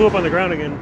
blew up on the ground again.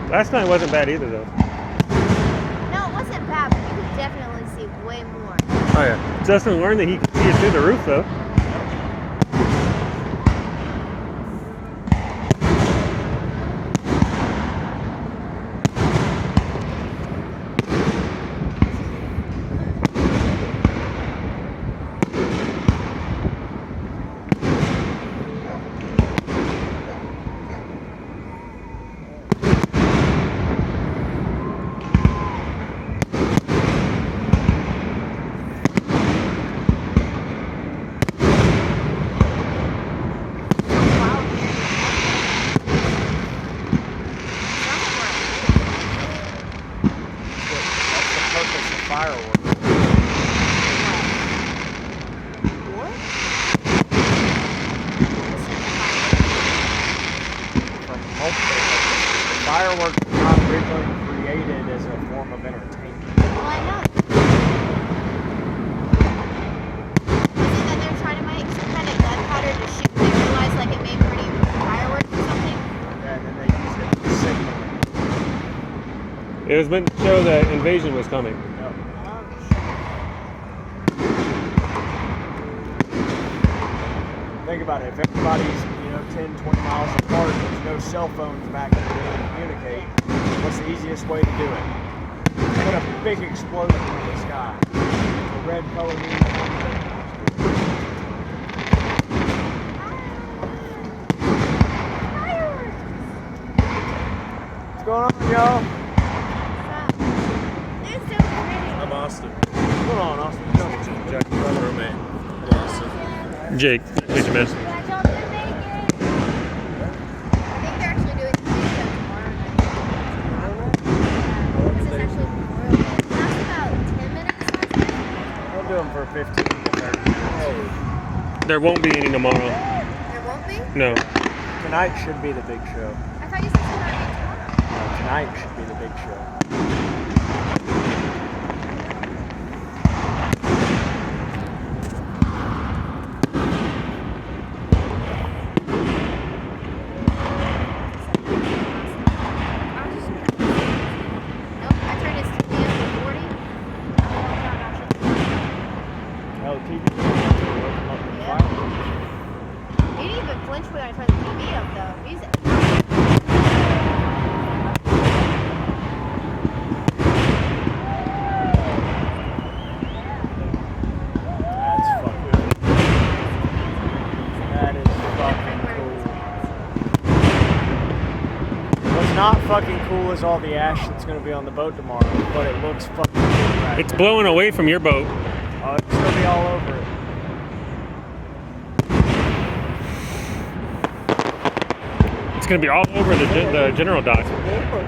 Last night wasn't bad either, though. No, it wasn't bad, but you could definitely see way more. Oh, yeah. Justin learned that he could see it through the roof, though. Fireworks were not originally created as a form of entertainment. Well, I know. Is it that they're trying to make some kind of gunpowder to shoot? They realized like it made pretty fireworks or something? Yeah, and then they used it to signal. It was meant to show that invasion was coming. Yep. Think about it. If everybody's 10, 20 miles apart, there's no cell phones back in the day to communicate, what's the easiest way to do it? Put a big explosion in the sky. The red color means what's going on, y'all? They're so pretty. I'm Austin. What's going on, Austin? Jack's brother, roommate. I'm Austin. Jake, please your best. I think they're actually doing the video tomorrow night. This is actually Memorial Day. It lasts about 10 minutes last night. We'll do them for 15 to 30 minutes. There won't be any tomorrow. There won't be? No. Tonight should be the big show. I thought you said tonight. Tonight should be the big show. Nope, I turned his TV up to 40. Oh, TV. Yeah. He didn't even flinch when I turned the TV up though. He's That's fucking. That is fucking cool. What's not fucking cool is all the ash that's gonna be on the boat tomorrow, but it looks fucking cool right It's now. blowing away from your boat. Oh, it's gonna be all over it. It's going to be all over the general dock. That's your baby.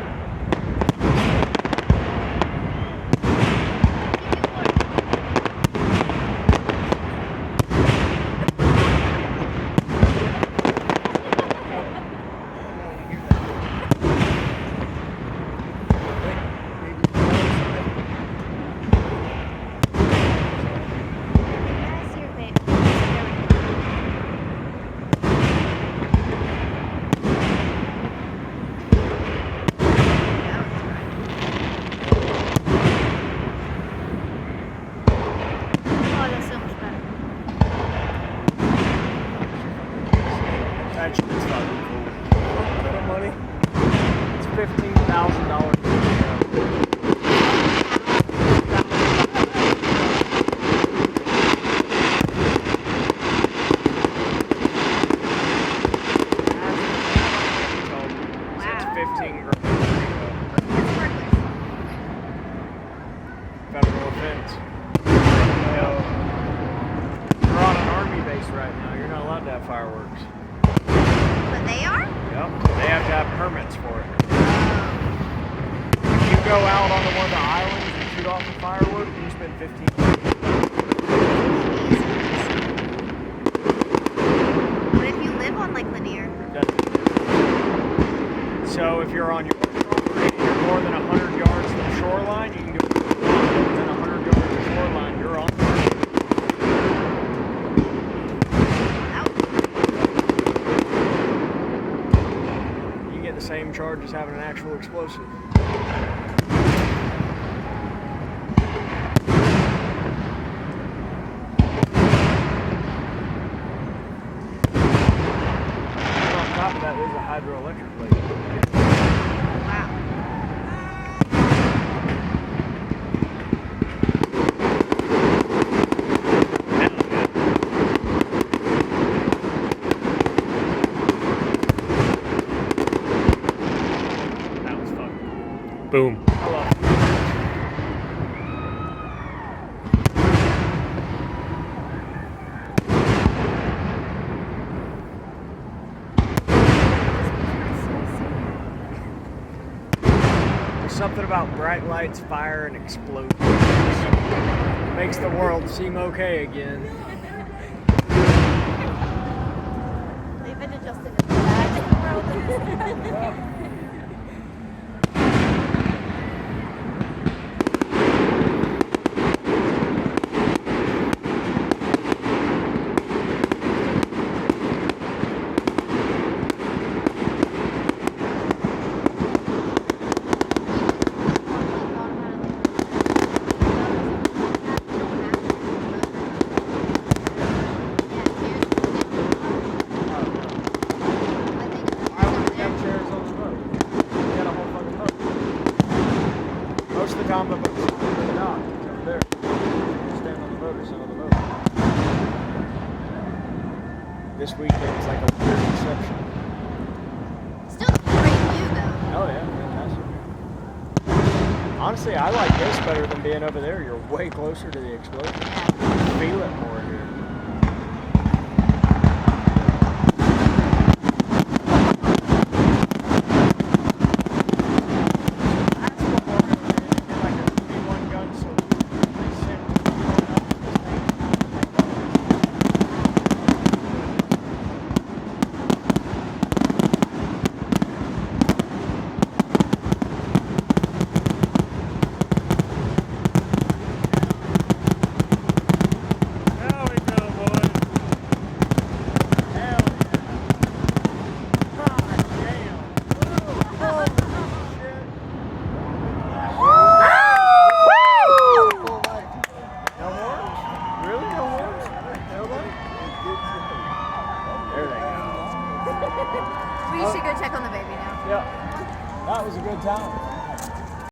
Oh, that's so much better. That shit's fucking cool. What kind of money? It's $15,000. It's 15 grand. That's worthless. Federal offense. You're on an army base right now. You're not allowed to have fireworks. But they are? Yep. They have to have permits for it. go out on one of the islands and shoot off a firework, you spend 15 What if you live on Lake Lanier? So if you're on your property and you're more than 100 yards from the shoreline, you can do within 100 yards of the shoreline, you're on. You get the same charge as having an actual explosive. And on top of that, there's a hydroelectric lake. Wow. That was fun. Boom. I love it. There's something about bright lights, fire, and explosions. Makes the world seem okay again. They've been adjusted to that world. Most of the time, the boat's really not. It's over there. You stand on the boat or sit on the boat. This weekend's like a weird exception. Still a great view though. Oh yeah, fantastic. Honestly, I like this better than being over there. You're way closer to the explosion. You feel it more here. There we go, boys. We should go check on the baby now. Yeah, that was a good time.